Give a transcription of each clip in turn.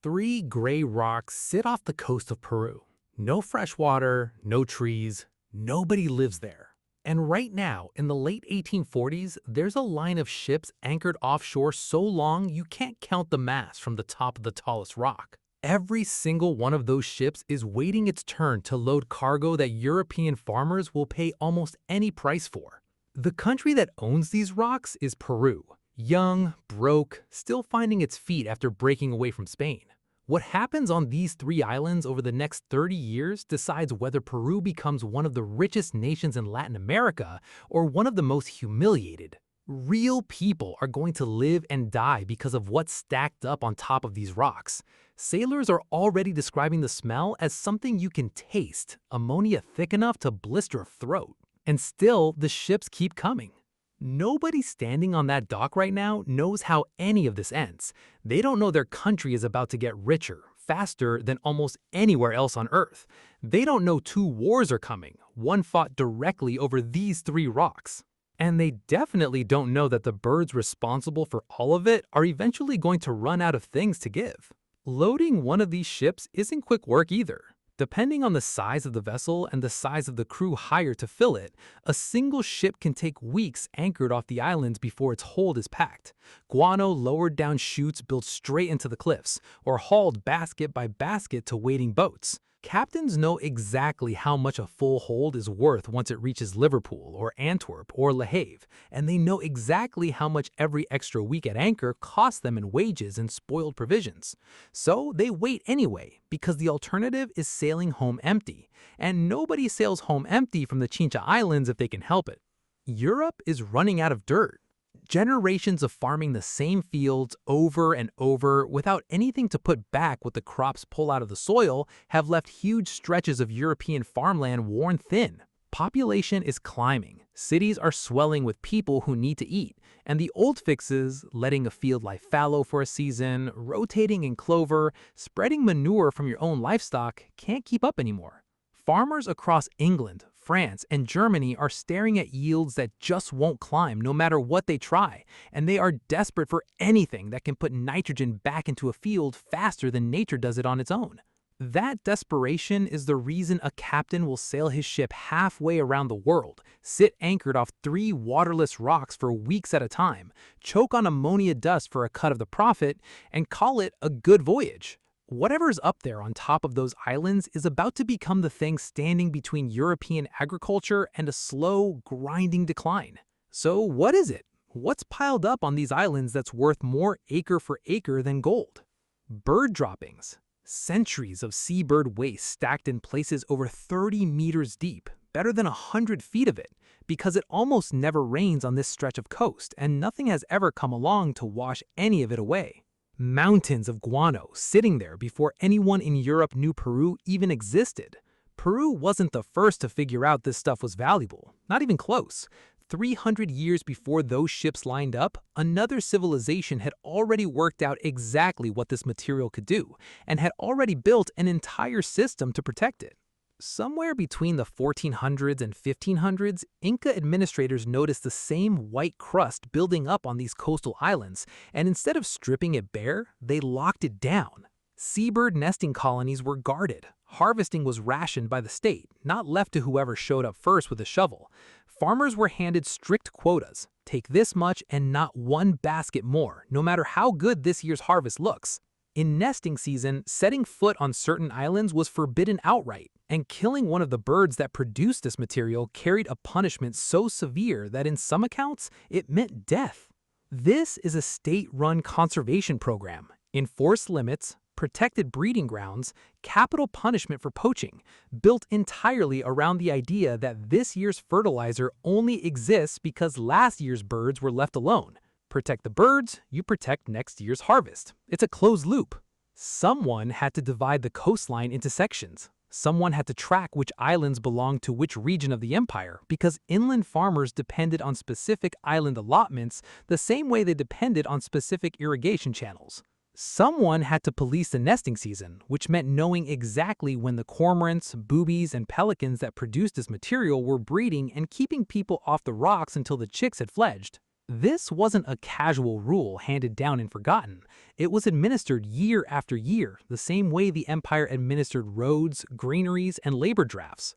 three gray rocks sit off the coast of Peru. No fresh water, no trees, nobody lives there. And right now, in the late 1840s, there's a line of ships anchored offshore so long you can't count the masts from the top of the tallest rock. Every single one of those ships is waiting its turn to load cargo that European farmers will pay almost any price for. The country that owns these rocks is Peru. Young, broke, still finding its feet after breaking away from Spain. What happens on these three islands over the next 30 years decides whether Peru becomes one of the richest nations in Latin America or one of the most humiliated. Real people are going to live and die because of what's stacked up on top of these rocks. Sailors are already describing the smell as something you can taste, ammonia thick enough to blister a throat. And still, the ships keep coming. Nobody standing on that dock right now knows how any of this ends. They don't know their country is about to get richer, faster than almost anywhere else on Earth. They don't know two wars are coming, one fought directly over these three rocks. And they definitely don't know that the birds responsible for all of it are eventually going to run out of things to give. Loading one of these ships isn't quick work either. Depending on the size of the vessel and the size of the crew hired to fill it, a single ship can take weeks anchored off the islands before its hold is packed. Guano lowered down chutes built straight into the cliffs, or hauled basket by basket to waiting boats. Captains know exactly how much a full hold is worth once it reaches Liverpool or Antwerp or Le Havre, and they know exactly how much every extra week at anchor costs them in wages and spoiled provisions. So they wait anyway, because the alternative is sailing home empty, and nobody sails home empty from the Chincha Islands if they can help it. Europe is running out of dirt. Generations of farming the same fields over and over without anything to put back what the crops pull out of the soil have left huge stretches of European farmland worn thin. Population is climbing, cities are swelling with people who need to eat, and the old fixes, letting a field lie fallow for a season, rotating in clover, spreading manure from your own livestock, can't keep up anymore. Farmers across England, France, and Germany are staring at yields that just won't climb no matter what they try, and they are desperate for anything that can put nitrogen back into a field faster than nature does it on its own. That desperation is the reason a captain will sail his ship halfway around the world, sit anchored off three waterless rocks for weeks at a time, choke on ammonia dust for a cut of the profit, and call it a good voyage. Whatever's up there on top of those islands is about to become the thing standing between European agriculture and a slow, grinding decline. So what is it? What's piled up on these islands that's worth more acre for acre than gold? Bird droppings. Centuries of seabird waste stacked in places over 30 meters deep, better than 100 feet of it, because it almost never rains on this stretch of coast and nothing has ever come along to wash any of it away. Mountains of guano sitting there before anyone in Europe knew Peru even existed. Peru wasn't the first to figure out this stuff was valuable, not even close. 300 years before those ships lined up, another civilization had already worked out exactly what this material could do, and had already built an entire system to protect it. Somewhere between the 1400s and 1500s, Inca administrators noticed the same white crust building up on these coastal islands, and instead of stripping it bare, they locked it down. Seabird nesting colonies were guarded. Harvesting was rationed by the state, not left to whoever showed up first with a shovel. Farmers were handed strict quotas. Take this much and not one basket more, no matter how good this year's harvest looks. In nesting season, setting foot on certain islands was forbidden outright, and killing one of the birds that produced this material carried a punishment so severe that in some accounts, it meant death. This is a state-run conservation program, enforced limits, protected breeding grounds, capital punishment for poaching, built entirely around the idea that this year's fertilizer only exists because last year's birds were left alone. Protect the birds, you protect next year's harvest. It's a closed loop. Someone had to divide the coastline into sections. Someone had to track which islands belonged to which region of the empire, because inland farmers depended on specific island allotments the same way they depended on specific irrigation channels. Someone had to police the nesting season, which meant knowing exactly when the cormorants, boobies, and pelicans that produced this material were breeding and keeping people off the rocks until the chicks had fledged. This wasn't a casual rule handed down and forgotten. It was administered year after year, the same way the empire administered roads, granaries, and labor drafts.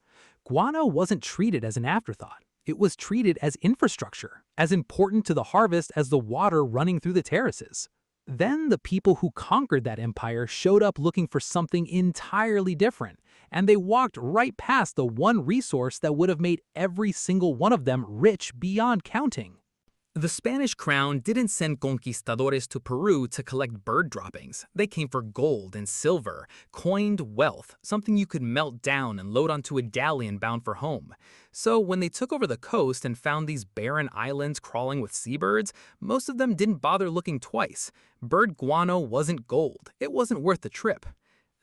Guano wasn't treated as an afterthought. It was treated as infrastructure, as important to the harvest as the water running through the terraces. Then the people who conquered that empire showed up looking for something entirely different, and they walked right past the one resource that would have made every single one of them rich beyond counting. The Spanish crown didn't send conquistadores to Peru to collect bird droppings. They came for gold and silver, coined wealth, something you could melt down and load onto a galleon bound for home. So when they took over the coast and found these barren islands crawling with seabirds, most of them didn't bother looking twice. Bird guano wasn't gold. It wasn't worth the trip.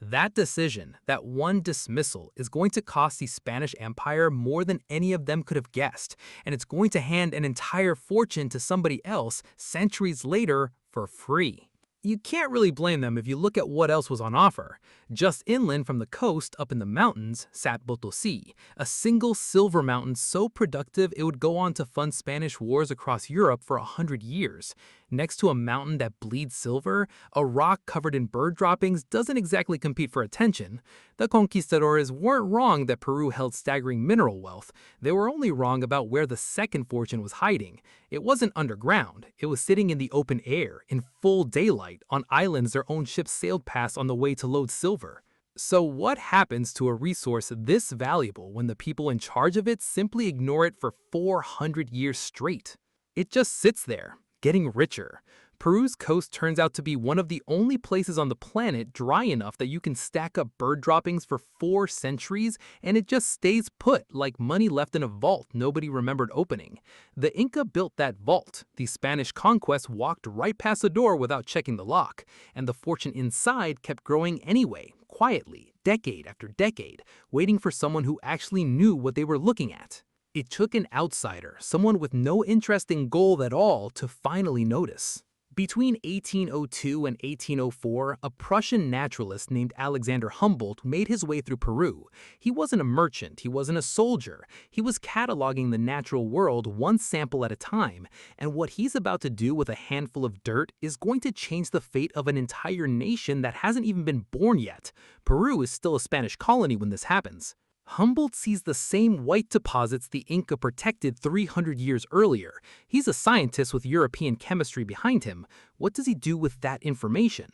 That decision, that one dismissal, is going to cost the Spanish Empire more than any of them could have guessed, and it's going to hand an entire fortune to somebody else centuries later for free. You can't really blame them if you look at what else was on offer. Just inland from the coast, up in the mountains, sat Potosi, a single silver mountain so productive it would go on to fund Spanish wars across Europe for 100 years. Next to a mountain that bleeds silver, a rock covered in bird droppings doesn't exactly compete for attention. The conquistadores weren't wrong that Peru held staggering mineral wealth. They were only wrong about where the second fortune was hiding. It wasn't underground. It was sitting in the open air, in full daylight, on islands their own ships sailed past on the way to load silver. So what happens to a resource this valuable when the people in charge of it simply ignore it for 400 years straight? It just sits there, getting richer. Peru's coast turns out to be one of the only places on the planet dry enough that you can stack up bird droppings for 4 centuries and it just stays put like money left in a vault nobody remembered opening. The Inca built that vault. The Spanish conquest walked right past the door without checking the lock, and the fortune inside kept growing anyway, quietly, decade after decade, waiting for someone who actually knew what they were looking at. It took an outsider, someone with no interest in gold at all, to finally notice. Between 1802 and 1804, a Prussian naturalist named Alexander Humboldt made his way through Peru. He wasn't a merchant, he wasn't a soldier. He was cataloging the natural world one sample at a time, and what he's about to do with a handful of dirt is going to change the fate of an entire nation that hasn't even been born yet. Peru is still a Spanish colony when this happens. Humboldt sees the same white deposits the Inca protected 300 years earlier. He's a scientist with European chemistry behind him. What does he do with that information?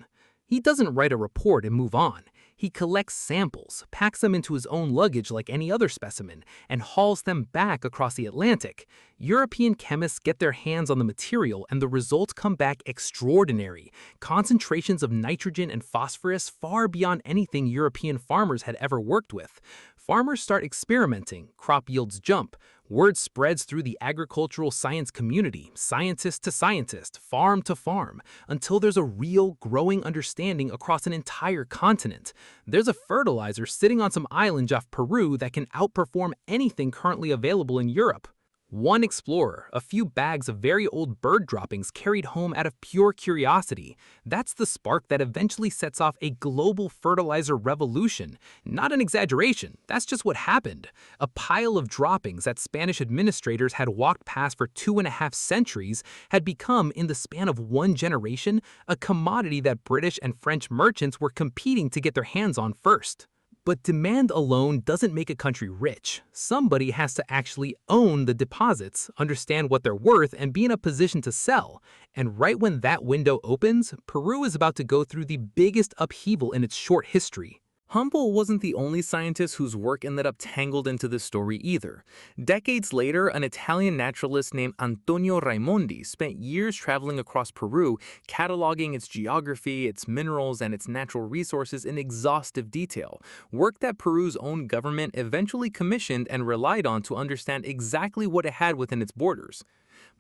He doesn't write a report and move on. He collects samples, packs them into his own luggage like any other specimen, and hauls them back across the Atlantic. European chemists get their hands on the material and the results come back extraordinary. Concentrations of nitrogen and phosphorus far beyond anything European farmers had ever worked with. Farmers start experimenting, crop yields jump. Word spreads through the agricultural science community, scientist to scientist, farm to farm, until there's a real growing understanding across an entire continent. There's a fertilizer sitting on some island off Peru that can outperform anything currently available in Europe. One explorer, a few bags of very old bird droppings carried home out of pure curiosity. That's the spark that eventually sets off a global fertilizer revolution. Not an exaggeration, that's just what happened. A pile of droppings that Spanish administrators had walked past for 2.5 centuries had become, in the span of one generation, a commodity that British and French merchants were competing to get their hands on first. But demand alone doesn't make a country rich. Somebody has to actually own the deposits, understand what they're worth, and be in a position to sell. And right when that window opens, Peru is about to go through the biggest upheaval in its short history. Humboldt wasn't the only scientist whose work ended up tangled into this story either. Decades later, an Italian naturalist named Antonio Raimondi spent years traveling across Peru, cataloging its geography, its minerals, and its natural resources in exhaustive detail, work that Peru's own government eventually commissioned and relied on to understand exactly what it had within its borders.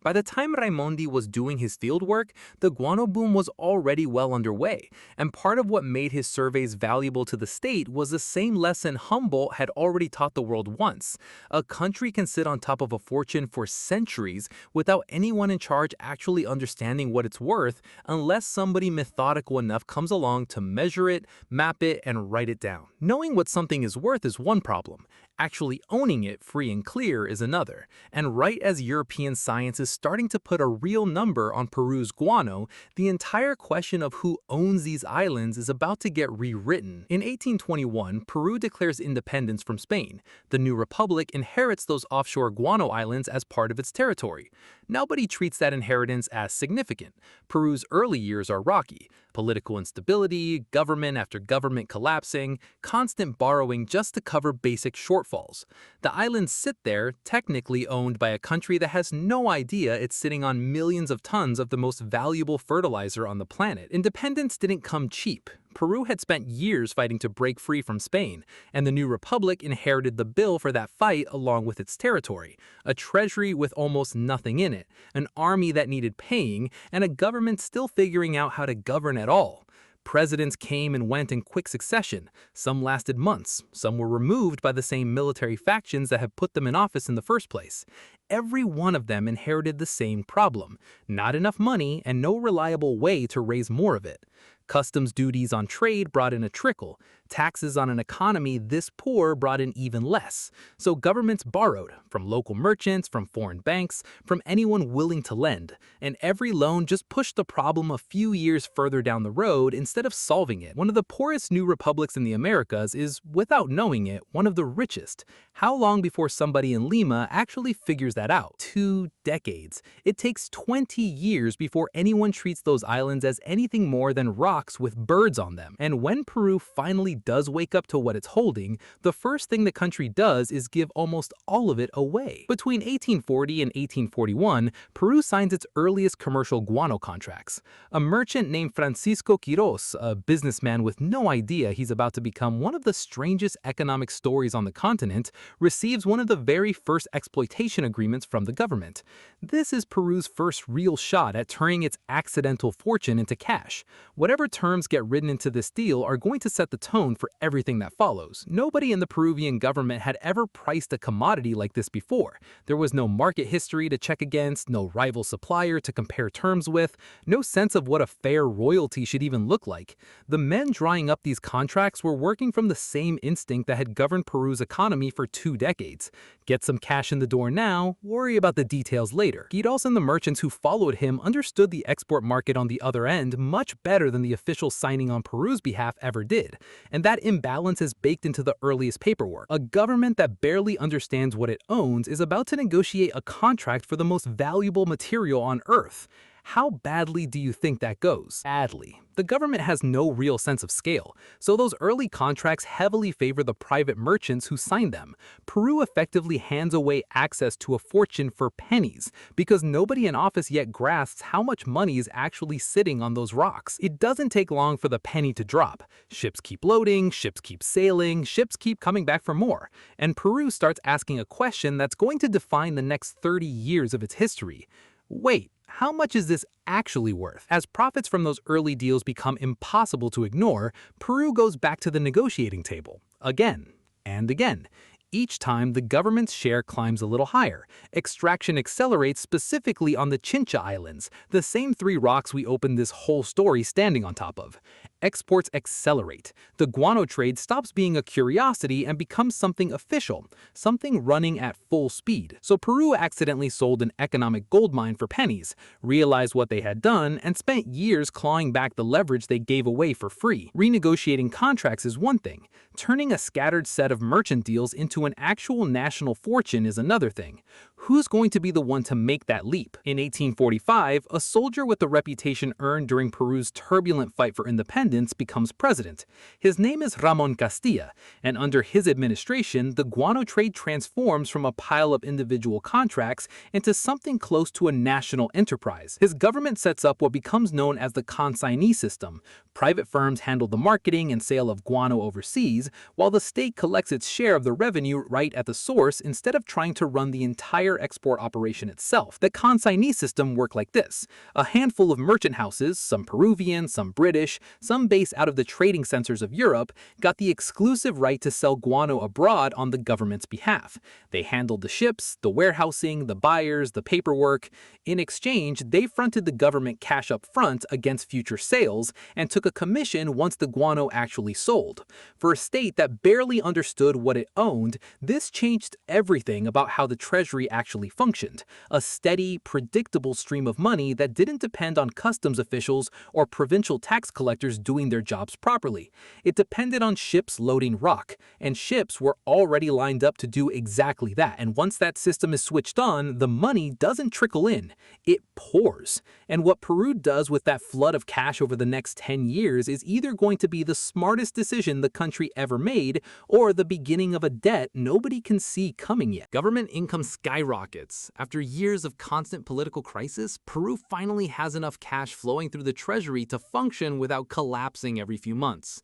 By the time Raimondi was doing his fieldwork, the guano boom was already well underway, and part of what made his surveys valuable to the state was the same lesson Humboldt had already taught the world once. A country can sit on top of a fortune for centuries without anyone in charge actually understanding what it's worth unless somebody methodical enough comes along to measure it, map it, and write it down. Knowing what something is worth is one problem. Actually owning it free and clear is another, and right as European science is starting to put a real number on Peru's guano, the entire question of who owns these islands is about to get rewritten. In 1821, Peru declares independence from Spain. The new republic inherits those offshore guano islands as part of its territory. Nobody treats that inheritance as significant. Peru's early years are rocky. Political instability, government after government collapsing, constant borrowing just to cover basic shortfalls. The islands sit there, technically owned by a country that has no idea it's sitting on millions of tons of the most valuable fertilizer on the planet. Independence didn't come cheap. Peru had spent years fighting to break free from Spain, and the new republic inherited the bill for that fight along with its territory, a treasury with almost nothing in it, an army that needed paying, and a government still figuring out how to govern at all. Presidents came and went in quick succession. Some lasted months. Some were removed by the same military factions that had put them in office in the first place. Every one of them inherited the same problem: not enough money and no reliable way to raise more of it. Customs duties on trade brought in a trickle. Taxes on an economy this poor brought in even less. So governments borrowed, from local merchants, from foreign banks, from anyone willing to lend. And every loan just pushed the problem a few years further down the road instead of solving it. One of the poorest new republics in the Americas is, without knowing it, one of the richest. How long before somebody in Lima actually figures that out? 2 decades. It takes 20 years before anyone treats those islands as anything more than rocks with birds on them. And when Peru finally does wake up to what it's holding, the first thing the country does is give almost all of it away. Between 1840 and 1841, Peru signs its earliest commercial guano contracts. A merchant named Francisco Quiros, a businessman with no idea he's about to become one of the strangest economic stories on the continent, receives one of the very first exploitation agreements from the government. This is Peru's first real shot at turning its accidental fortune into cash. Whatever terms get written into this deal are going to set the tone for everything that follows. Nobody in the Peruvian government had ever priced a commodity like this before. There was no market history to check against, no rival supplier to compare terms with, no sense of what a fair royalty should even look like. The men drawing up these contracts were working from the same instinct that had governed Peru's economy for 2 decades. Get some cash in the door now, worry about the details later. Quiros and the merchants who followed him understood the export market on the other end much better than the official signing on Peru's behalf ever did. And that imbalance is baked into the earliest paperwork. A government that barely understands what it owns is about to negotiate a contract for the most valuable material on Earth. How badly do you think that goes? Badly. The government has no real sense of scale, so those early contracts heavily favor the private merchants who signed them. Peru effectively hands away access to a fortune for pennies, because nobody in office yet grasps how much money is actually sitting on those rocks. It doesn't take long for the penny to drop. Ships keep loading, ships keep sailing, ships keep coming back for more. And Peru starts asking a question that's going to define the next 30 years of its history. Wait, how much is this actually worth? As profits from those early deals become impossible to ignore, Peru goes back to the negotiating table, again and again. Each time, the government's share climbs a little higher. Extraction accelerates specifically on the Chincha Islands, the same 3 rocks we opened this whole story standing on top of. Exports accelerate. The guano trade stops being a curiosity and becomes something official, something running at full speed. So Peru accidentally sold an economic goldmine for pennies, realized what they had done, and spent years clawing back the leverage they gave away for free. Renegotiating contracts is one thing. Turning a scattered set of merchant deals into an actual national fortune is another thing. Who's going to be the one to make that leap? In 1845, a soldier with the reputation earned during Peru's turbulent fight for independence becomes president. His name is Ramon Castilla, and under his administration, the guano trade transforms from a pile of individual contracts into something close to a national enterprise. His government sets up what becomes known as the consignee system. Private firms handle the marketing and sale of guano overseas, while the state collects its share of the revenue right at the source instead of trying to run the entire export operation itself. The consignee system worked like this. A handful of merchant houses, some Peruvian, some British, some based out of the trading centers of Europe, got the exclusive right to sell guano abroad on the government's behalf. They handled the ships, the warehousing, the buyers, the paperwork. In exchange, they fronted the government cash up front against future sales and took a commission once the guano actually sold. For a state that barely understood what it owned, this changed everything about how the treasury actually functioned, a steady, predictable stream of money that didn't depend on customs officials or provincial tax collectors doing their jobs properly. It depended on ships loading rock, and ships were already lined up to do exactly that. And once that system is switched on, the money doesn't trickle in, it pours. And what Peru does with that flood of cash over the next 10 years is either going to be the smartest decision the country ever made, or the beginning of a debt nobody can see coming yet. Government income skyrockets. After years of constant political crisis, Peru finally has enough cash flowing through the treasury to function without collapsing every few months.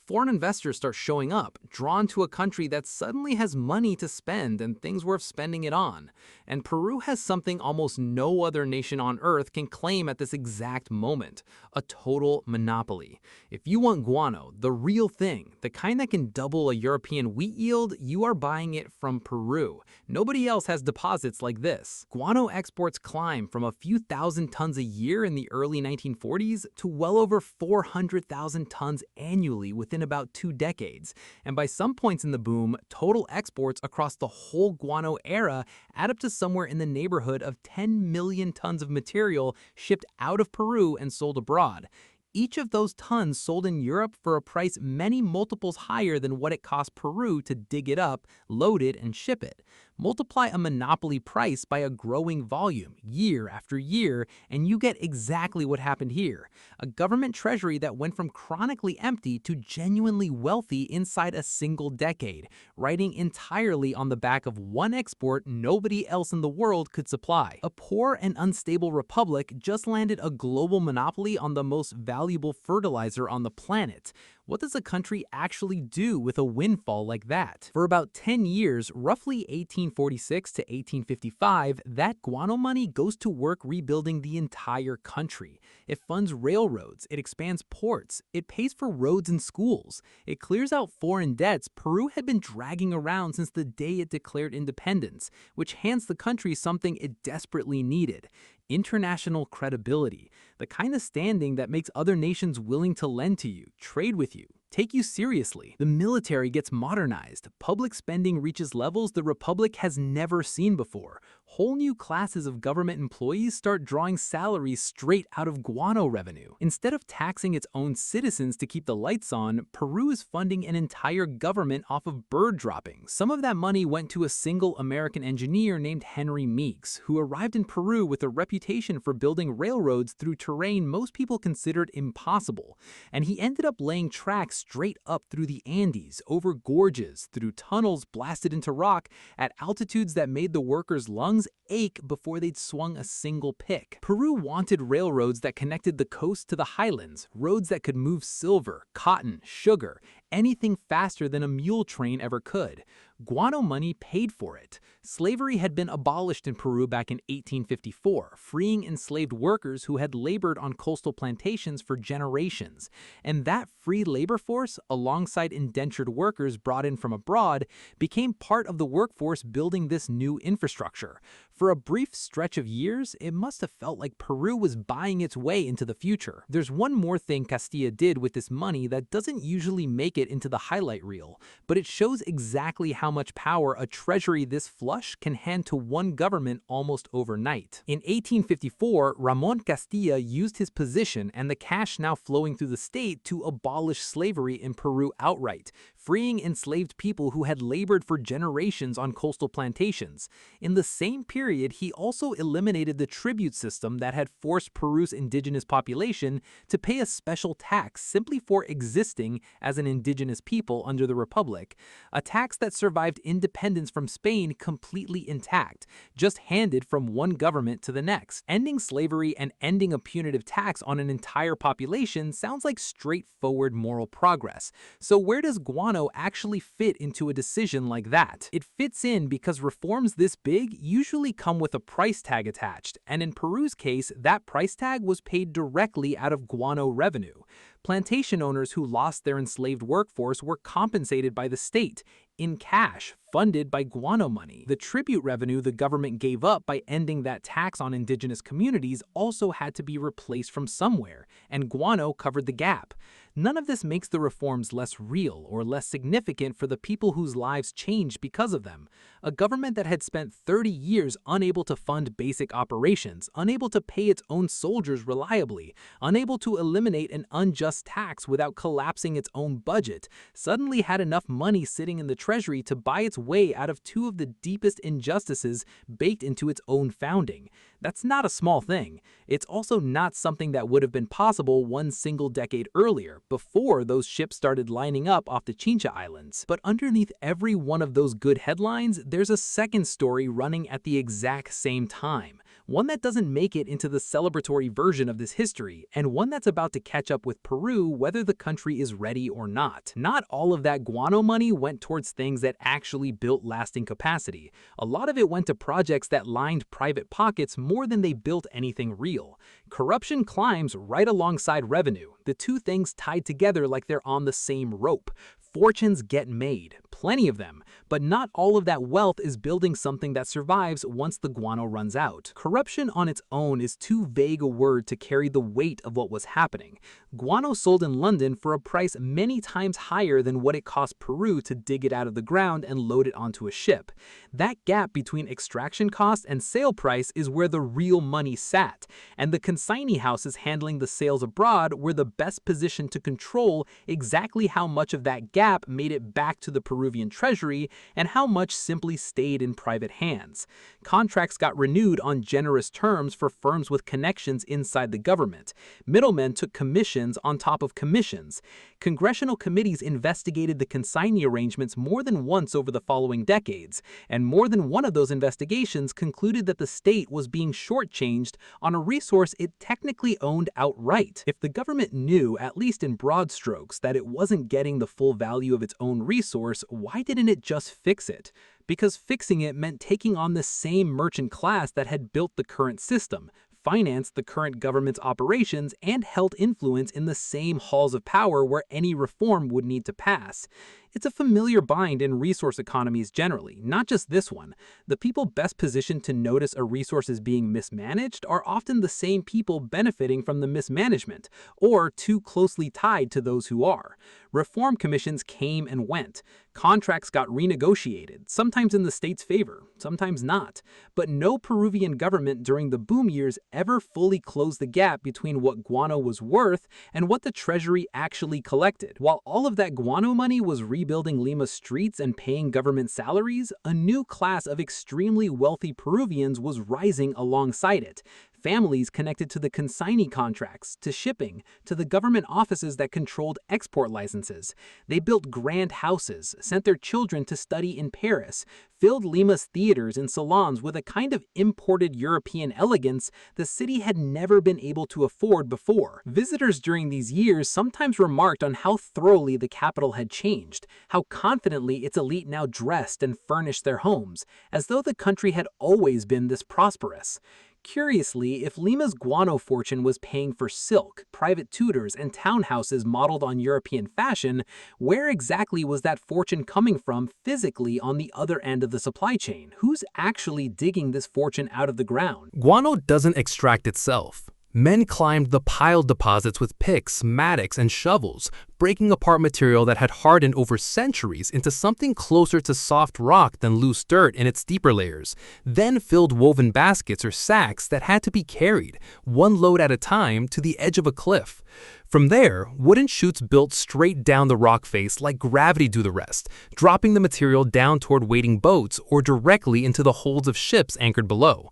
Foreign investors start showing up, drawn to a country that suddenly has money to spend and things worth spending it on. And Peru has something almost no other nation on earth can claim at this exact moment: a total monopoly. If you want guano, the real thing, the kind that can double a European wheat yield, you are buying it from Peru. Nobody else has deposits like this. Guano exports climb from a few thousand tons a year in the early 1940s to well over 400,000 tons annually within about 2 decades, and by some points in the boom, total exports across the whole guano era add up to somewhere in the neighborhood of 10 million tons of material shipped out of Peru and sold abroad. Each of those tons sold in Europe for a price many multiples higher than what it cost Peru to dig it up, load it, and ship it. Multiply a monopoly price by a growing volume, year after year, and you get exactly what happened here: a government treasury that went from chronically empty to genuinely wealthy inside a single decade, riding entirely on the back of one export nobody else in the world could supply. A poor and unstable republic just landed a global monopoly on the most valuable fertilizer on the planet. What does a country actually do with a windfall like that? For about 10 years, roughly 1846 to 1855, that guano money goes to work rebuilding the entire country. It funds railroads, it expands ports, it pays for roads and schools, it clears out foreign debts Peru had been dragging around since the day it declared independence, which hands the country something it desperately needed: international credibility, the kind of standing that makes other nations willing to lend to you, trade with you, take you seriously. The military gets modernized, public spending reaches levels the Republic has never seen before. Whole new classes of government employees start drawing salaries straight out of guano revenue. Instead of taxing its own citizens to keep the lights on, Peru is funding an entire government off of bird droppings. Some of that money went to a single American engineer named Henry Meeks, who arrived in Peru with a reputation for building railroads through terrain most people considered impossible. And he ended up laying tracks straight up through the Andes, over gorges, through tunnels blasted into rock, at altitudes that made the workers' lungs ache before they'd swung a single pick. Peru wanted railroads that connected the coast to the highlands, roads that could move silver, cotton, sugar, anything faster than a mule train ever could. Guano money paid for it. Slavery had been abolished in Peru back in 1854, freeing enslaved workers who had labored on coastal plantations for generations. And that free labor force, alongside indentured workers brought in from abroad, became part of the workforce building this new infrastructure. For a brief stretch of years, it must have felt like Peru was buying its way into the future. There's one more thing Castilla did with this money that doesn't usually make it into the highlight reel, but it shows exactly how much power a treasury this flush can hand to one government almost overnight. In 1854, Ramon Castilla used his position and the cash now flowing through the state to abolish slavery in Peru outright, freeing enslaved people who had labored for generations on coastal plantations. In the same period, he also eliminated the tribute system that had forced Peru's indigenous population to pay a special tax simply for existing as an indigenous people under the Republic, a tax that survived independence from Spain completely intact, just handed from one government to the next. Ending slavery and ending a punitive tax on an entire population sounds like straightforward moral progress. So where does guano actually fit into a decision like that? It fits in because reforms this big usually come with a price tag attached, and in Peru's case, that price tag was paid directly out of guano revenue. Plantation owners who lost their enslaved workforce were compensated by the state, in cash, funded by guano money. The tribute revenue the government gave up by ending that tax on indigenous communities also had to be replaced from somewhere, and guano covered the gap. None of this makes the reforms less real or less significant for the people whose lives changed because of them. A government that had spent 30 years unable to fund basic operations, unable to pay its own soldiers reliably, unable to eliminate an unjust tax without collapsing its own budget, suddenly had enough money sitting in the treasury to buy its way out of two of the deepest injustices baked into its own founding. That's not a small thing. It's also not something that would have been possible one single decade earlier, before those ships started lining up off the Chincha Islands. But underneath every one of those good headlines, there's a second story running at the exact same time. One that doesn't make it into the celebratory version of this history, and one that's about to catch up with Peru whether the country is ready or not. Not all of that guano money went towards things that actually built lasting capacity. A lot of it went to projects that lined private pockets more than they built anything real. Corruption climbs right alongside revenue, the two things tied together like they're on the same rope. Fortunes get made, plenty of them, but not all of that wealth is building something that survives once the guano runs out. Corruption on its own is too vague a word to carry the weight of what was happening. Guano sold in London for a price many times higher than what it cost Peru to dig it out of the ground and load it onto a ship. That gap between extraction cost and sale price is where the real money sat, and the consignee houses handling the sales abroad were the best positioned to control exactly how much of that gap made it back to the Peruvian treasury and how much simply stayed in private hands. Contracts got renewed on generous terms for firms with connections inside the government. Middlemen took commissions on top of commissions. Congressional committees investigated the consignee arrangements more than once over the following decades, and more than one of those investigations concluded that the state was being shortchanged on a resource it technically owned outright. If the government knew, at least in broad strokes, that it wasn't getting the full value of its own resource, why didn't it just fix it? Because fixing it meant taking on the same merchant class that had built the current system, financed the current government's operations, and held influence in the same halls of power where any reform would need to pass. It's a familiar bind in resource economies generally, not just this one. The people best positioned to notice a resource is being mismanaged are often the same people benefiting from the mismanagement, or too closely tied to those who are. Reform commissions came and went. Contracts got renegotiated, sometimes in the state's favor, sometimes not. But no Peruvian government during the boom years ever fully closed the gap between what guano was worth and what the treasury actually collected. While all of that guano money was rebuilding Lima's streets and paying government salaries, a new class of extremely wealthy Peruvians was rising alongside it. Families connected to the consignee contracts, to shipping, to the government offices that controlled export licenses. They built grand houses, sent their children to study in Paris, filled Lima's theaters and salons with a kind of imported European elegance the city had never been able to afford before. Visitors during these years sometimes remarked on how thoroughly the capital had changed, how confidently its elite now dressed and furnished their homes, as though the country had always been this prosperous. Curiously, if Lima's guano fortune was paying for silk, private tutors, and townhouses modeled on European fashion, where exactly was that fortune coming from physically on the other end of the supply chain? Who's actually digging this fortune out of the ground? Guano doesn't extract itself. Men climbed the piled deposits with picks, mattocks, and shovels, breaking apart material that had hardened over centuries into something closer to soft rock than loose dirt in its deeper layers, then filled woven baskets or sacks that had to be carried, one load at a time, to the edge of a cliff. From there, wooden chutes built straight down the rock face like gravity do the rest, dropping the material down toward waiting boats or directly into the holds of ships anchored below.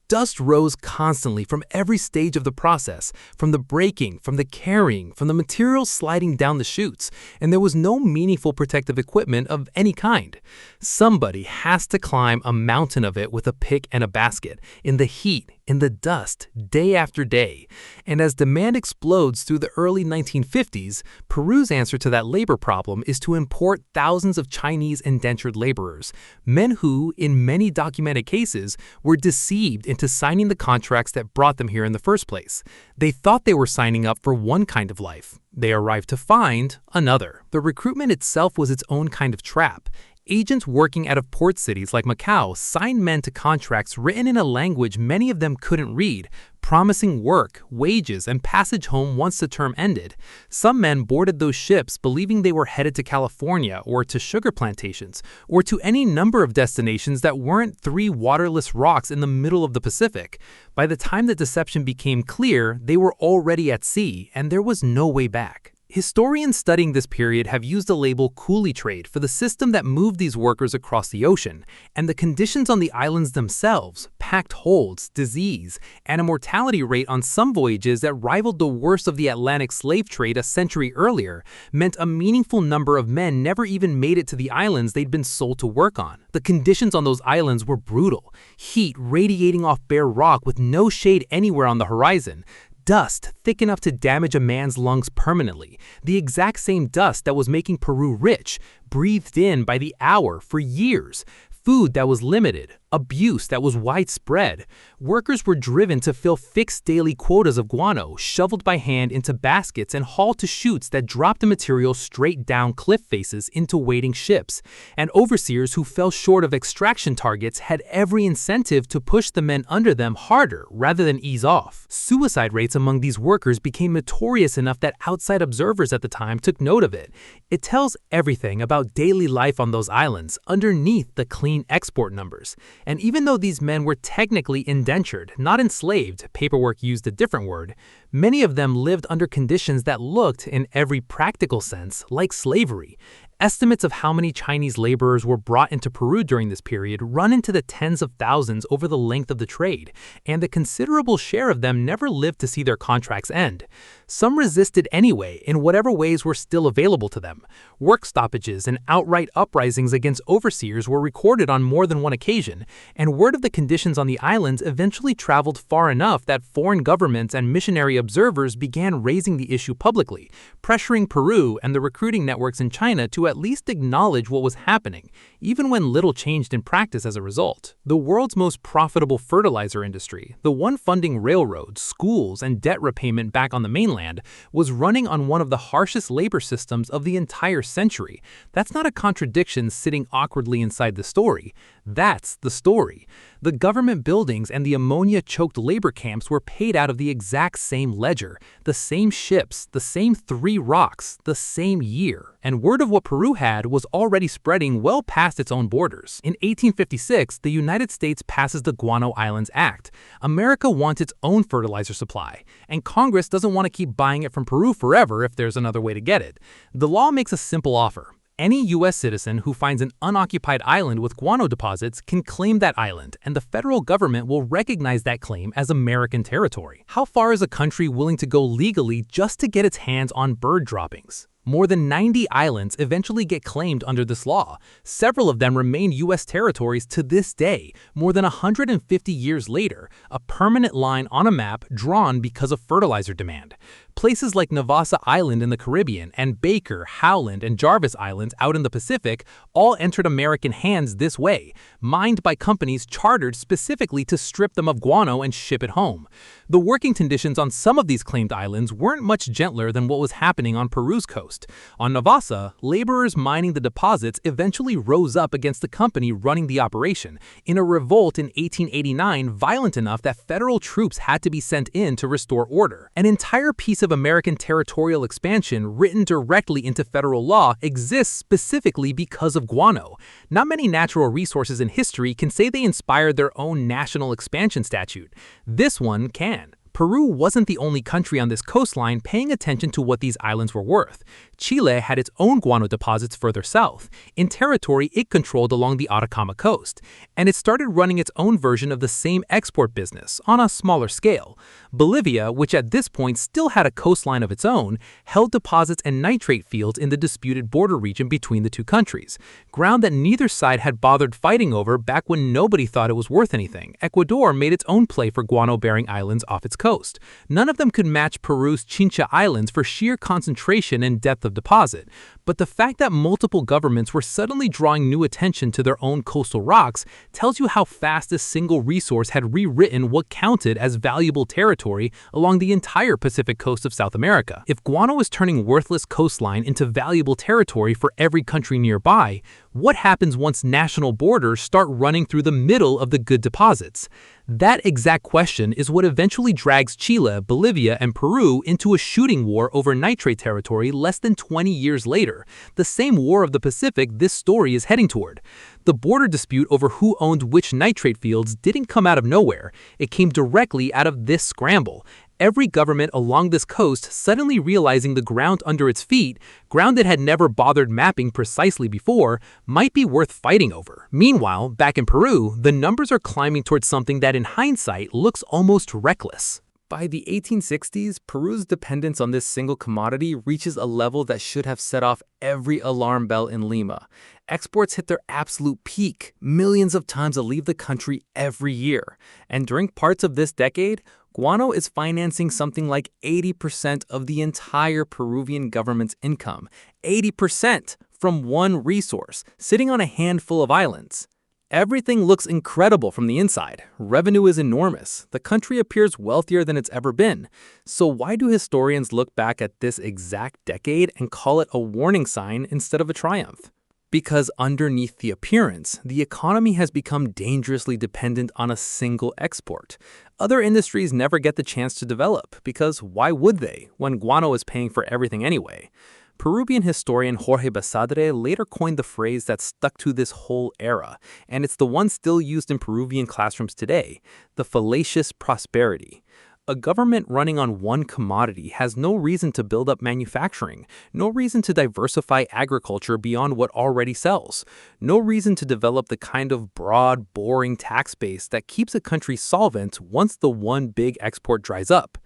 Dust rose constantly from every stage of the process, from the breaking, from the carrying, from the material sliding down the chutes, and there was no meaningful protective equipment of any kind. Somebody has to climb a mountain of it with a pick and a basket, in the heat, in the dust, day after day. And as demand explodes through the early 1950s, Peru's answer to that labor problem is to import thousands of Chinese indentured laborers, men who, in many documented cases, were deceived into signing the contracts that brought them here in the first place. They thought they were signing up for one kind of life. They arrived to find another. The recruitment itself was its own kind of trap. Agents working out of port cities like Macau signed men to contracts written in a language many of them couldn't read, promising work, wages, and passage home once the term ended. Some men boarded those ships believing they were headed to California or to sugar plantations, or to any number of destinations that weren't three waterless rocks in the middle of the Pacific. By the time the deception became clear, they were already at sea, and there was no way back. Historians studying this period have used the label Coolie trade for the system that moved these workers across the ocean, and the conditions on the islands themselves, packed holds, disease, and a mortality rate on some voyages that rivaled the worst of the Atlantic slave trade a century earlier, meant a meaningful number of men never even made it to the islands they'd been sold to work on. The conditions on those islands were brutal, heat radiating off bare rock with no shade anywhere on the horizon, dust thick enough to damage a man's lungs permanently, the exact same dust that was making Peru rich, breathed in by the hour for years, food that was limited, abuse that was widespread. Workers were driven to fill fixed daily quotas of guano, shoveled by hand into baskets and hauled to chutes that dropped the material straight down cliff faces into waiting ships. And overseers who fell short of extraction targets had every incentive to push the men under them harder rather than ease off. Suicide rates among these workers became notorious enough that outside observers at the time took note of it. It tells everything about daily life on those islands underneath the clean export numbers. And even though these men were technically indentured, not enslaved, paperwork used a different word, many of them lived under conditions that looked, in every practical sense, like slavery. Estimates of how many Chinese laborers were brought into Peru during this period run into the tens of thousands over the length of the trade, and a considerable share of them never lived to see their contracts end. Some resisted anyway in whatever ways were still available to them. Work stoppages and outright uprisings against overseers were recorded on more than one occasion, and word of the conditions on the islands eventually traveled far enough that foreign governments and missionary observers began raising the issue publicly, pressuring Peru and the recruiting networks in China to at least acknowledge what was happening, even when little changed in practice as a result. The world's most profitable fertilizer industry, the one funding railroads, schools, and debt repayment back on the mainland, was running on one of the harshest labor systems of the entire century. That's not a contradiction sitting awkwardly inside the story. That's the story. The government buildings and the ammonia-choked labor camps were paid out of the exact same ledger, the same ships, the same 3 rocks, the same year. And word of what Peru had was already spreading well past its own borders. In 1856, the United States passes the Guano Islands Act. America wants its own fertilizer supply, and Congress doesn't want to keep buying it from Peru forever if there's another way to get it. The law makes a simple offer. Any U.S. citizen who finds an unoccupied island with guano deposits can claim that island, and the federal government will recognize that claim as American territory. How far is a country willing to go legally just to get its hands on bird droppings? More than 90 islands eventually get claimed under this law. Several of them remain U.S. territories to this day, more than 150 years later, a permanent line on a map drawn because of fertilizer demand. Places like Navassa Island in the Caribbean and Baker, Howland, and Jarvis Islands out in the Pacific all entered American hands this way, mined by companies chartered specifically to strip them of guano and ship it home. The working conditions on some of these claimed islands weren't much gentler than what was happening on Peru's coast. On Navassa, laborers mining the deposits eventually rose up against the company running the operation, in a revolt in 1889 violent enough that federal troops had to be sent in to restore order. An entire piece of American territorial expansion written directly into federal law exists specifically because of guano. Not many natural resources in history can say they inspired their own national expansion statute. This one can. Peru wasn't the only country on this coastline paying attention to what these islands were worth. Chile had its own guano deposits further south, in territory it controlled along the Atacama coast, and it started running its own version of the same export business, on a smaller scale. Bolivia, which at this point still had a coastline of its own, held deposits and nitrate fields in the disputed border region between the two countries, ground that neither side had bothered fighting over back when nobody thought it was worth anything. Ecuador made its own play for guano-bearing islands off its coast. None of them could match Peru's Chincha Islands for sheer concentration and depth of deposit, but the fact that multiple governments were suddenly drawing new attention to their own coastal rocks tells you how fast this single resource had rewritten what counted as valuable territory territory along the entire Pacific coast of South America. If guano is turning worthless coastline into valuable territory for every country nearby, what happens once national borders start running through the middle of the good deposits? That exact question is what eventually drags Chile, Bolivia, and Peru into a shooting war over nitrate territory less than 20 years later, the same war of the Pacific this story is heading toward. The border dispute over who owned which nitrate fields didn't come out of nowhere. It came directly out of this scramble. Every government along this coast suddenly realizing the ground under its feet, ground it had never bothered mapping precisely before, might be worth fighting over. Meanwhile, back in Peru, the numbers are climbing towards something that in hindsight looks almost reckless. By the 1860s, Peru's dependence on this single commodity reaches a level that should have set off every alarm bell in Lima. Exports hit their absolute peak. Millions of tons leave the country every year. And during parts of this decade, guano is financing something like 80% of the entire Peruvian government's income. 80% from one resource, sitting on a handful of islands. Everything looks incredible from the inside. Revenue is enormous. The country appears wealthier than it's ever been. So why do historians look back at this exact decade and call it a warning sign instead of a triumph? Because underneath the appearance, the economy has become dangerously dependent on a single export. Other industries never get the chance to develop, because why would they, when guano is paying for everything anyway? Peruvian historian Jorge Basadre later coined the phrase that stuck to this whole era, and it's the one still used in Peruvian classrooms today, the fallacious prosperity. A government running on one commodity has no reason to build up manufacturing, no reason to diversify agriculture beyond what already sells, no reason to develop the kind of broad, boring tax base that keeps a country solvent once the one big export dries up.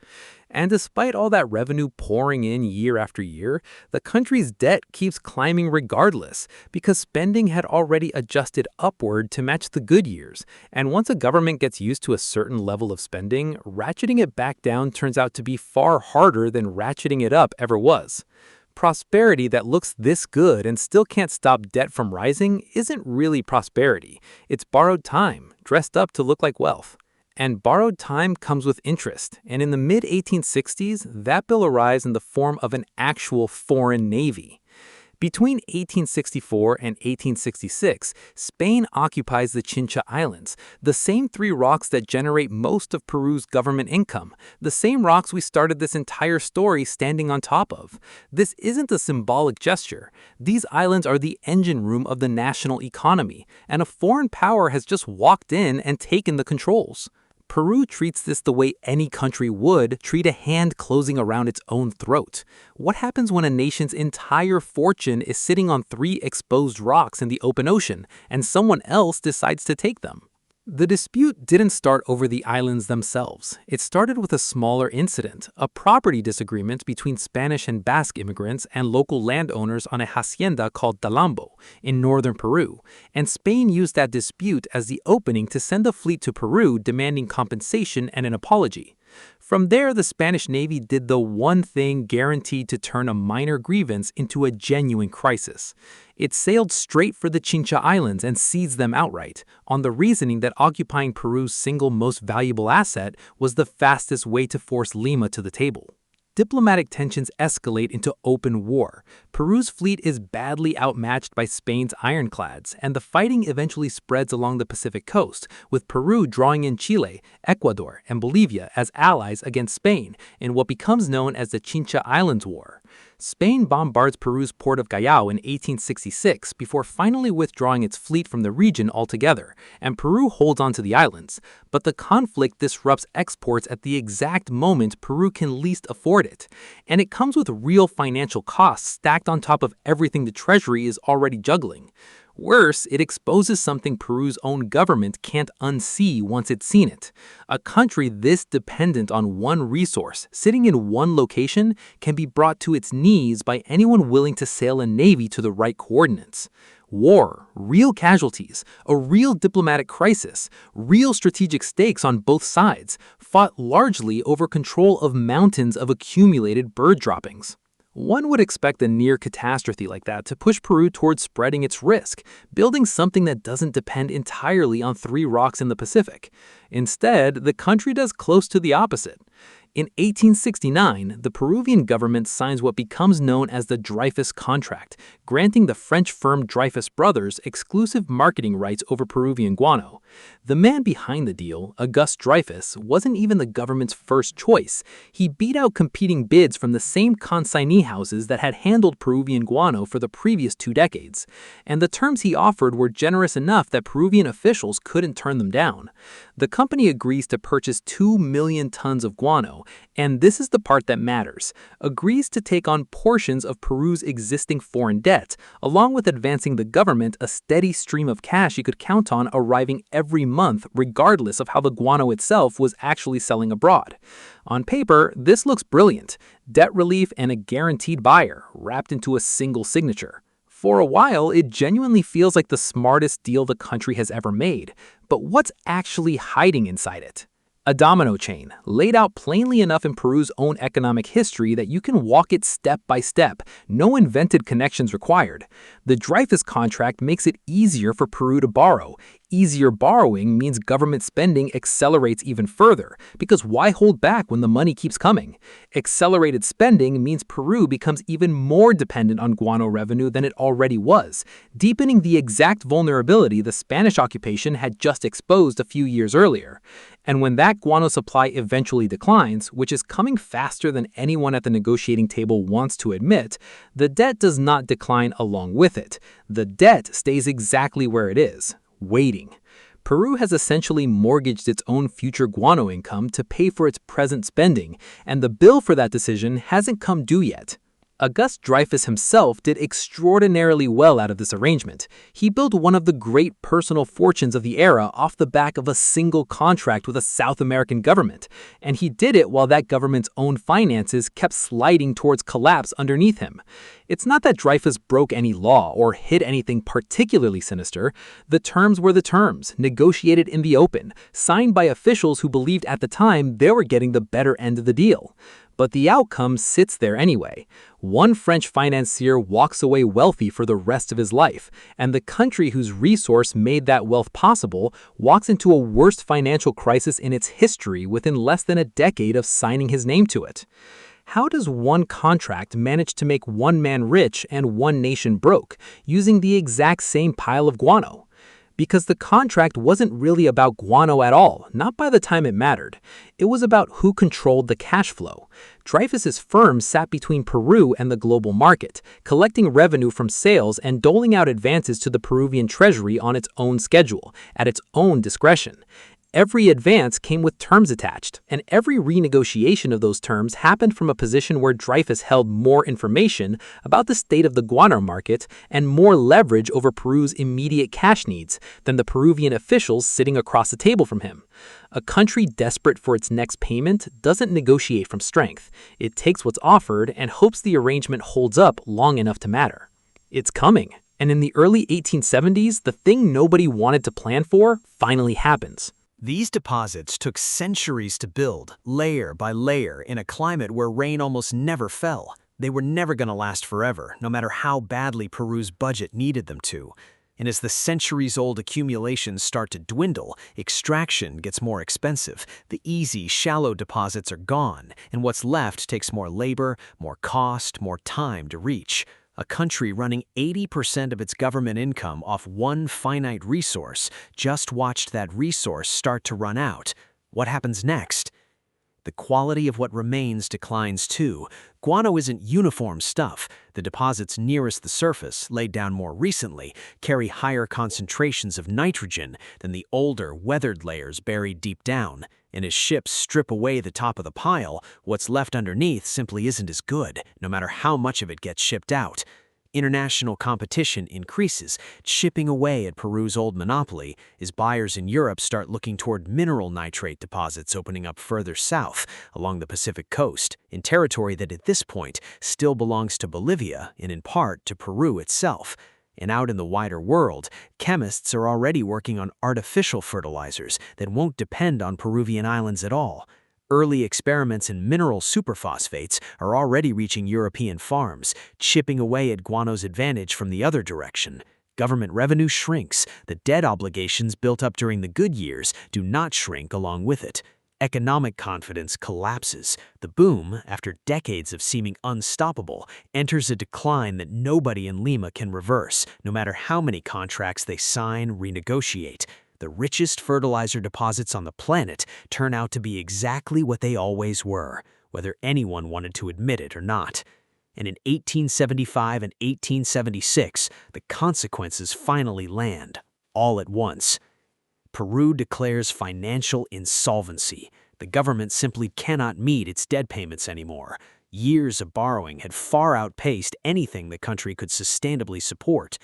And despite all that revenue pouring in year after year, the country's debt keeps climbing regardless, because spending had already adjusted upward to match the good years. And once a government gets used to a certain level of spending, ratcheting it back down turns out to be far harder than ratcheting it up ever was. Prosperity that looks this good and still can't stop debt from rising isn't really prosperity. It's borrowed time, dressed up to look like wealth. And borrowed time comes with interest, and in the mid-1860s, that bill arrives in the form of an actual foreign navy. Between 1864 and 1866, Spain occupies the Chincha Islands, the same three rocks that generate most of Peru's government income, the same rocks we started this entire story standing on top of. This isn't a symbolic gesture. These islands are the engine room of the national economy, and a foreign power has just walked in and taken the controls. Peru treats this the way any country would treat a hand closing around its own throat. What happens when a nation's entire fortune is sitting on three exposed rocks in the open ocean, and someone else decides to take them? The dispute didn't start over the islands themselves. It started with a smaller incident, a property disagreement between Spanish and Basque immigrants and local landowners on a hacienda called Talambo in northern Peru, and Spain used that dispute as the opening to send a fleet to Peru demanding compensation and an apology. From there, the Spanish Navy did the one thing guaranteed to turn a minor grievance into a genuine crisis. It sailed straight for the Chincha Islands and seized them outright, on the reasoning that occupying Peru's single most valuable asset was the fastest way to force Lima to the table. Diplomatic tensions escalate into open war. Peru's fleet is badly outmatched by Spain's ironclads, and the fighting eventually spreads along the Pacific coast, with Peru drawing in Chile, Ecuador, and Bolivia as allies against Spain in what becomes known as the Chincha Islands War. Spain bombards Peru's port of Callao in 1866 before finally withdrawing its fleet from the region altogether, and Peru holds onto the islands. But the conflict disrupts exports at the exact moment Peru can least afford it, and it comes with real financial costs stacked on top of everything the treasury is already juggling. Worse, it exposes something Peru's own government can't unsee once it's seen it. A country this dependent on one resource, sitting in one location, can be brought to its knees by anyone willing to sail a navy to the right coordinates. War, real casualties, a real diplomatic crisis, real strategic stakes on both sides, fought largely over control of mountains of accumulated bird droppings. One would expect a near catastrophe like that to push Peru towards spreading its risk, building something that doesn't depend entirely on three rocks in the Pacific. Instead, the country does close to the opposite. In 1869, the Peruvian government signs what becomes known as the Dreyfus Contract, granting the French firm Dreyfus Brothers exclusive marketing rights over Peruvian guano. The man behind the deal, Auguste Dreyfus, wasn't even the government's first choice. He beat out competing bids from the same consignee houses that had handled Peruvian guano for the previous 2 decades. And the terms he offered were generous enough that Peruvian officials couldn't turn them down. The company agrees to purchase 2 million tons of guano, and this is the part that matters, agrees to take on portions of Peru's existing foreign debt, along with advancing the government a steady stream of cash he could count on arriving every month regardless of how the guano itself was actually selling abroad. On paper, this looks brilliant, debt relief and a guaranteed buyer, wrapped into a single signature. For a while, it genuinely feels like the smartest deal the country has ever made, but what's actually hiding inside it? A domino chain, laid out plainly enough in Peru's own economic history that you can walk it step by step, no invented connections required. The Dreyfus Contract makes it easier for Peru to borrow. Easier borrowing means government spending accelerates even further, because why hold back when the money keeps coming? Accelerated spending means Peru becomes even more dependent on guano revenue than it already was, deepening the exact vulnerability the Spanish occupation had just exposed a few years earlier. And when that guano supply eventually declines, which is coming faster than anyone at the negotiating table wants to admit, the debt does not decline along with it. The debt stays exactly where it is. Waiting. Peru has essentially mortgaged its own future guano income to pay for its present spending, and the bill for that decision hasn't come due yet. Auguste Dreyfus himself did extraordinarily well out of this arrangement. He built one of the great personal fortunes of the era off the back of a single contract with a South American government, and he did it while that government's own finances kept sliding towards collapse underneath him. It's not that Dreyfus broke any law or hid anything particularly sinister. The terms were the terms, negotiated in the open, signed by officials who believed at the time they were getting the better end of the deal. But the outcome sits there anyway. One French financier walks away wealthy for the rest of his life, and the country whose resource made that wealth possible walks into a worst financial crisis in its history within less than a decade of signing his name to it. How does one contract manage to make one man rich and one nation broke, using the exact same pile of guano? Because the contract wasn't really about guano at all, not by the time it mattered. It was about who controlled the cash flow. Dreyfus's firm sat between Peru and the global market, collecting revenue from sales and doling out advances to the Peruvian treasury on its own schedule, at its own discretion. Every advance came with terms attached, and every renegotiation of those terms happened from a position where Dreyfus held more information about the state of the guano market and more leverage over Peru's immediate cash needs than the Peruvian officials sitting across the table from him. A country desperate for its next payment doesn't negotiate from strength. It takes what's offered and hopes the arrangement holds up long enough to matter. It's coming, and in the early 1870s, the thing nobody wanted to plan for finally happens. These deposits took centuries to build, layer by layer, in a climate where rain almost never fell. They were never going to last forever, no matter how badly Peru's budget needed them to. And as the centuries-old accumulations start to dwindle, extraction gets more expensive. The easy, shallow deposits are gone, and what's left takes more labor, more cost, more time to reach. A country running 80% of its government income off one finite resource just watched that resource start to run out. What happens next? The quality of what remains declines too. Guano isn't uniform stuff. The deposits nearest the surface, laid down more recently, carry higher concentrations of nitrogen than the older, weathered layers buried deep down. And as ships strip away the top of the pile, what's left underneath simply isn't as good, no matter how much of it gets shipped out. International competition increases, chipping away at Peru's old monopoly as buyers in Europe start looking toward mineral nitrate deposits opening up further south along the Pacific coast, in territory that at this point still belongs to Bolivia and in part to Peru itself. And out in the wider world, chemists are already working on artificial fertilizers that won't depend on Peruvian islands at all. Early experiments in mineral superphosphates are already reaching European farms, chipping away at guano's advantage from the other direction. Government revenue shrinks. The debt obligations built up during the good years do not shrink along with it. Economic confidence collapses. The boom, after decades of seeming unstoppable, enters a decline that nobody in Lima can reverse, no matter how many contracts they sign, renegotiate. The richest fertilizer deposits on the planet turn out to be exactly what they always were, whether anyone wanted to admit it or not. And in 1875 and 1876, the consequences finally land, all at once. Peru declares financial insolvency. The government simply cannot meet its debt payments anymore. Years of borrowing had far outpaced anything the country could sustainably support.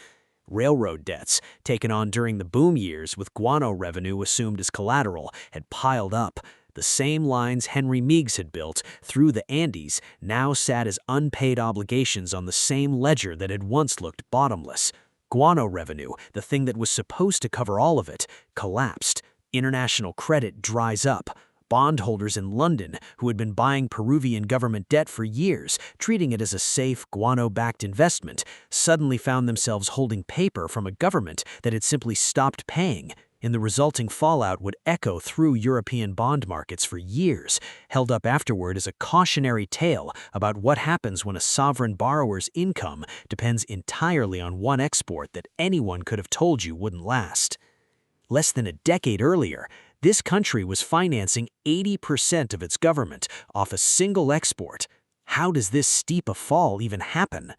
Railroad debts, taken on during the boom years with guano revenue assumed as collateral, had piled up. The same lines Henry Meigs had built through the Andes now sat as unpaid obligations on the same ledger that had once looked bottomless. Guano revenue, the thing that was supposed to cover all of it, collapsed. International credit dries up. Bondholders in London, who had been buying Peruvian government debt for years, treating it as a safe, guano-backed investment, suddenly found themselves holding paper from a government that had simply stopped paying. And the resulting fallout would echo through European bond markets for years, held up afterward as a cautionary tale about what happens when a sovereign borrower's income depends entirely on one export that anyone could have told you wouldn't last. Less than a decade earlier, this country was financing 80% of its government off a single export. How does this steep a fall even happen?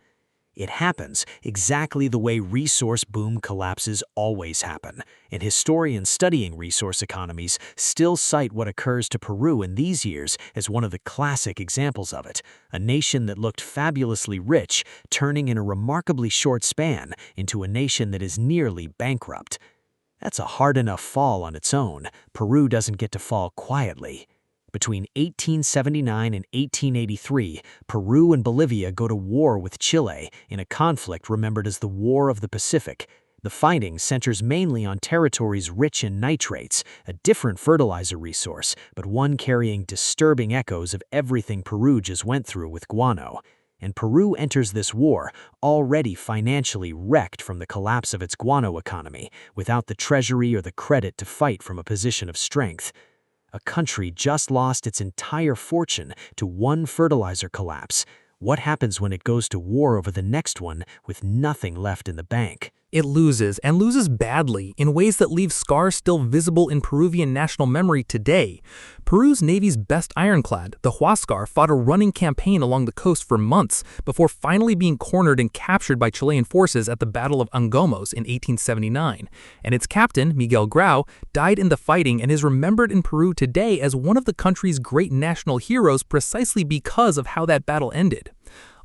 It happens exactly the way resource boom collapses always happen, and historians studying resource economies still cite what occurs to Peru in these years as one of the classic examples of it, a nation that looked fabulously rich turning in a remarkably short span into a nation that is nearly bankrupt. That's a hard enough fall on its own. Peru doesn't get to fall quietly. Between 1879 and 1883, Peru and Bolivia go to war with Chile in a conflict remembered as the War of the Pacific. The fighting centers mainly on territories rich in nitrates, a different fertilizer resource, but one carrying disturbing echoes of everything Peru just went through with guano. And Peru enters this war already financially wrecked from the collapse of its guano economy, without the treasury or the credit to fight from a position of strength. A country just lost its entire fortune to one fertilizer collapse. What happens when it goes to war over the next one with nothing left in the bank? It loses, and loses badly, in ways that leave scars still visible in Peruvian national memory today. Peru's Navy's best ironclad, the Huáscar, fought a running campaign along the coast for months before finally being cornered and captured by Chilean forces at the Battle of Angomos in 1879. And its captain, Miguel Grau, died in the fighting and is remembered in Peru today as one of the country's great national heroes precisely because of how that battle ended.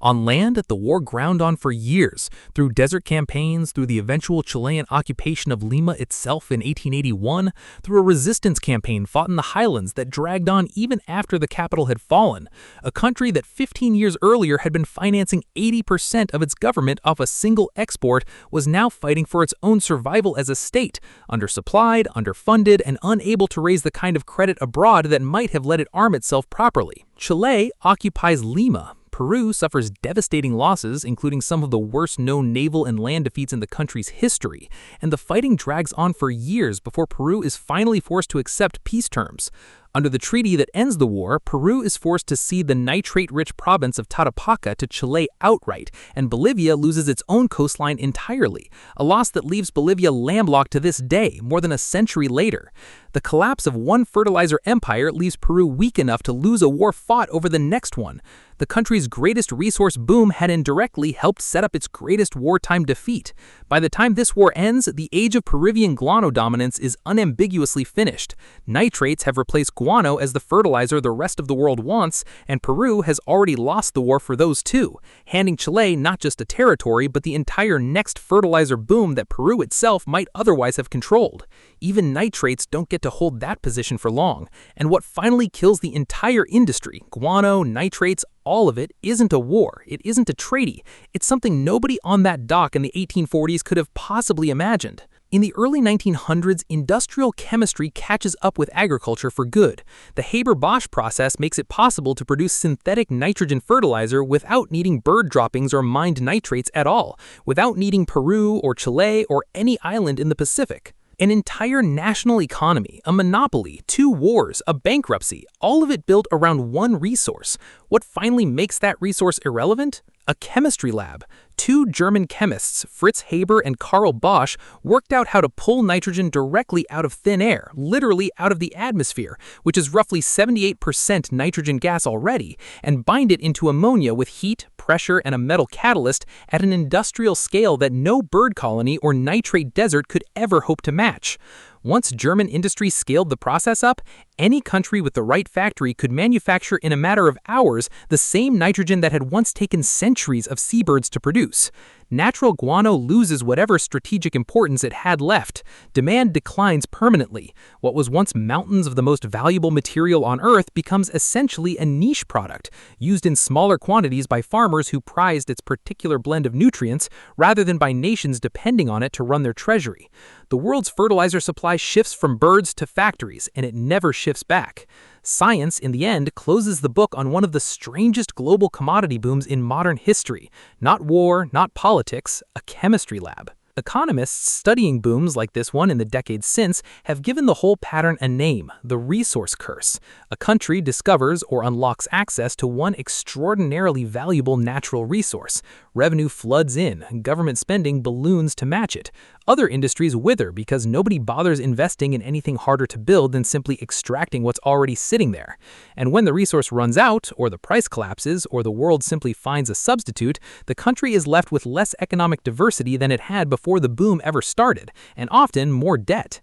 On land, the war ground on for years, through desert campaigns, through the eventual Chilean occupation of Lima itself in 1881, through a resistance campaign fought in the highlands that dragged on even after the capital had fallen. A country that 15 years earlier had been financing 80% of its government off a single export was now fighting for its own survival as a state, undersupplied, underfunded, and unable to raise the kind of credit abroad that might have let it arm itself properly. Chile occupies Lima. Peru suffers devastating losses, including some of the worst-known naval and land defeats in the country's history, and the fighting drags on for years before Peru is finally forced to accept peace terms. Under the treaty that ends the war, Peru is forced to cede the nitrate-rich province of Tarapacá to Chile outright, and Bolivia loses its own coastline entirely, a loss that leaves Bolivia landlocked to this day, more than a century later. The collapse of one fertilizer empire leaves Peru weak enough to lose a war fought over the next one. The country's greatest resource boom had indirectly helped set up its greatest wartime defeat. By the time this war ends, the age of Peruvian guano dominance is unambiguously finished. Nitrates have replaced guano as the fertilizer the rest of the world wants, and Peru has already lost the war for those too, handing Chile not just a territory but the entire next fertilizer boom that Peru itself might otherwise have controlled. Even nitrates don't get to hold that position for long, and what finally kills the entire industry, guano, nitrates, all of it, isn't a war, it isn't a treaty, it's something nobody on that dock in the 1840s could have possibly imagined. In the early 1900s, industrial chemistry catches up with agriculture for good. The Haber-Bosch process makes it possible to produce synthetic nitrogen fertilizer without needing bird droppings or mined nitrates at all, without needing Peru or Chile or any island in the Pacific. An entire national economy, a monopoly, 2 wars, a bankruptcy, all of it built around one resource. What finally makes that resource irrelevant? A chemistry lab. 2 German chemists, Fritz Haber and Bosch, worked out how to pull nitrogen directly out of thin air, literally out of the atmosphere, which is roughly 78% nitrogen gas already, and bind it into ammonia with heat, pressure, and a metal catalyst at an industrial scale that no bird colony or nitrate desert could ever hope to match. Once German industry scaled the process up, any country with the right factory could manufacture in a matter of hours the same nitrogen that had once taken centuries of seabirds to produce. Natural guano loses whatever strategic importance it had left. Demand declines permanently. What was once mountains of the most valuable material on Earth becomes essentially a niche product, used in smaller quantities by farmers who prized its particular blend of nutrients, rather than by nations depending on it to run their treasury. The world's fertilizer supply shifts from birds to factories, and it never shifts back. Science, in the end, closes the book on one of the strangest global commodity booms in modern history. Not war, not politics, a chemistry lab. Economists studying booms like this one in the decades since have given the whole pattern a name, the resource curse. A country discovers or unlocks access to one extraordinarily valuable natural resource. Revenue floods in, government spending balloons to match it. Other industries wither because nobody bothers investing in anything harder to build than simply extracting what's already sitting there. And when the resource runs out, or the price collapses, or the world simply finds a substitute, the country is left with less economic diversity than it had before the boom ever started, and often more debt.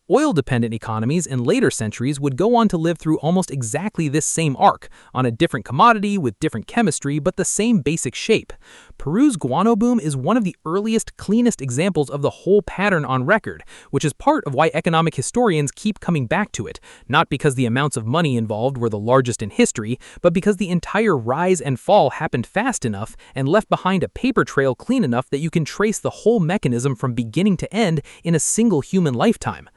Oil-dependent economies in later centuries would go on to live through almost exactly this same arc, on a different commodity with different chemistry but the same basic shape. Peru's guano boom is one of the earliest, cleanest examples of the whole pattern on record, which is part of why economic historians keep coming back to it, not because the amounts of money involved were the largest in history, but because the entire rise and fall happened fast enough and left behind a paper trail clean enough that you can trace the whole mechanism from beginning to end in a single human lifetime.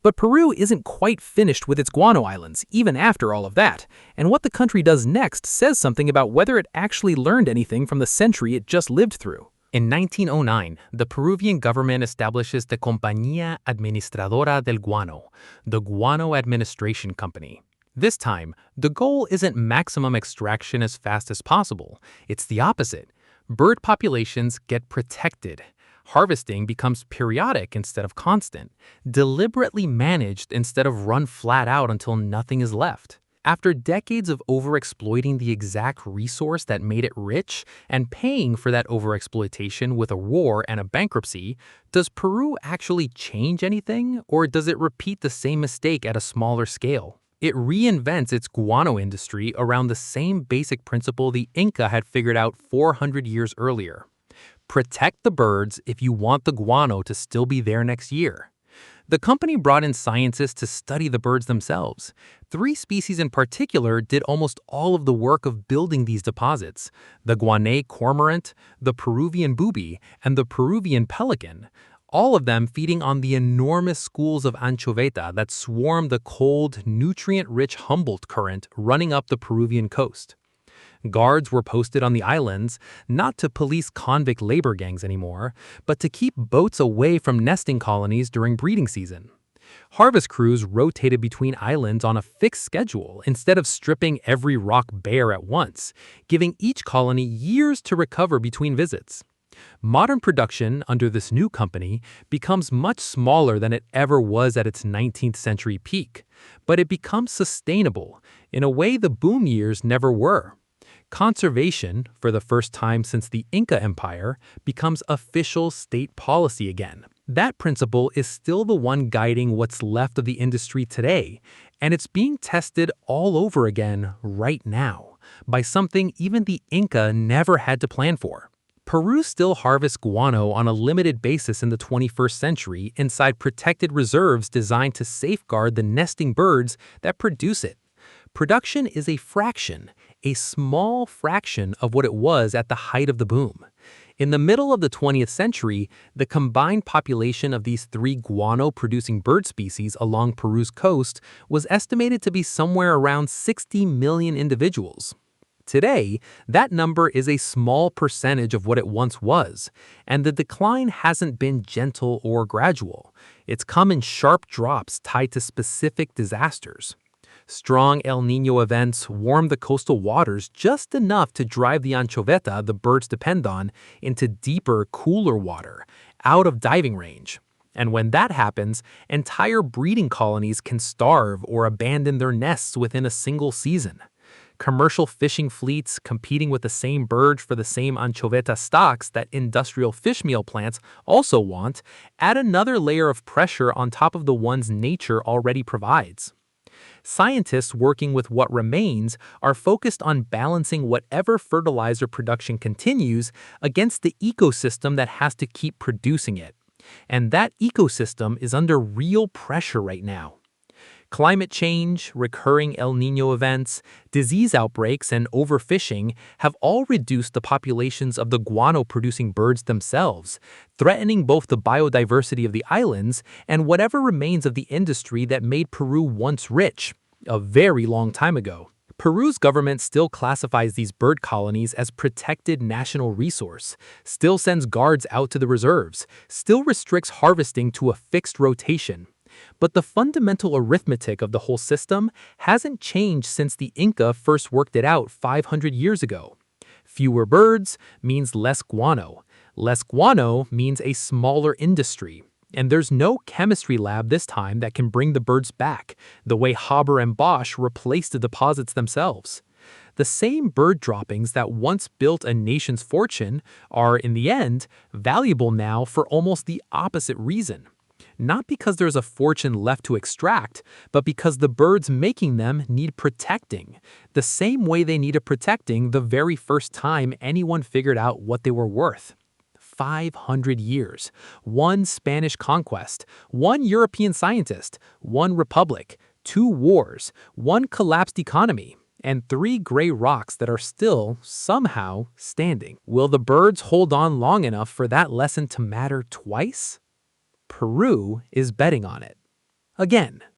But Peru isn't quite finished with its guano islands, even after all of that, and what the country does next says something about whether it actually learned anything from the century it just lived through. In 1909, the Peruvian government establishes the Compañía Administradora del Guano, the Guano Administration Company. This time, the goal isn't maximum extraction as fast as possible. It's the opposite. Bird populations get protected. Harvesting becomes periodic instead of constant, deliberately managed instead of run flat out until nothing is left. After decades of overexploiting the exact resource that made it rich and paying for that overexploitation with a war and a bankruptcy, does Peru actually change anything, or does it repeat the same mistake at a smaller scale? It reinvents its guano industry around the same basic principle the Inca had figured out 400 years earlier. Protect the birds if you want the guano to still be there next year. The company brought in scientists to study the birds themselves. 3 species in particular did almost all of the work of building these deposits: the Guanay cormorant, the Peruvian booby, and the Peruvian pelican, all of them feeding on the enormous schools of Anchoveta that swarm the cold, nutrient-rich Humboldt Current running up the Peruvian coast. Guards were posted on the islands, not to police convict labor gangs anymore, but to keep boats away from nesting colonies during breeding season. Harvest crews rotated between islands on a fixed schedule instead of stripping every rock bare at once, giving each colony years to recover between visits. Modern production under this new company becomes much smaller than it ever was at its 19th century peak, but it becomes sustainable in a way the boom years never were. Conservation, for the first time since the Inca Empire, becomes official state policy again. That principle is still the one guiding what's left of the industry today, and it's being tested all over again right now by something even the Inca never had to plan for. Peru still harvests guano on a limited basis in the 21st century inside protected reserves designed to safeguard the nesting birds that produce it. Production is a small fraction of what it was at the height of the boom. In the middle of the 20th century, the combined population of these 3 guano-producing bird species along Peru's coast was estimated to be somewhere around 60 million individuals. Today, that number is a small percentage of what it once was, and the decline hasn't been gentle or gradual. It's come in sharp drops tied to specific disasters. Strong El Niño events warm the coastal waters just enough to drive the anchoveta the birds depend on into deeper, cooler water, out of diving range. And when that happens, entire breeding colonies can starve or abandon their nests within a single season. Commercial fishing fleets competing with the same birds for the same anchoveta stocks that industrial fish meal plants also want add another layer of pressure on top of the ones nature already provides. Scientists working with what remains are focused on balancing whatever fertilizer production continues against the ecosystem that has to keep producing it. And that ecosystem is under real pressure right now. Climate change, recurring El Niño events, disease outbreaks, and overfishing have all reduced the populations of the guano-producing birds themselves, threatening both the biodiversity of the islands and whatever remains of the industry that made Peru once rich, a very long time ago. Peru's government still classifies these bird colonies as protected national resource, still sends guards out to the reserves, still restricts harvesting to a fixed rotation. But the fundamental arithmetic of the whole system hasn't changed since the Inca first worked it out 500 years ago. Fewer birds means less guano. Less guano means a smaller industry. And there's no chemistry lab this time that can bring the birds back, the way Haber-Bosch replaced the deposits themselves. The same bird droppings that once built a nation's fortune are, in the end, valuable now for almost the opposite reason. Not because there's a fortune left to extract, but because the birds making them need protecting, the same way they needed protecting the very first time anyone figured out what they were worth. 500 years, one Spanish conquest, one European scientist, one republic, 2 wars, one collapsed economy, and 3 gray rocks that are still, somehow, standing. Will the birds hold on long enough for that lesson to matter twice? Peru is betting on it. Again,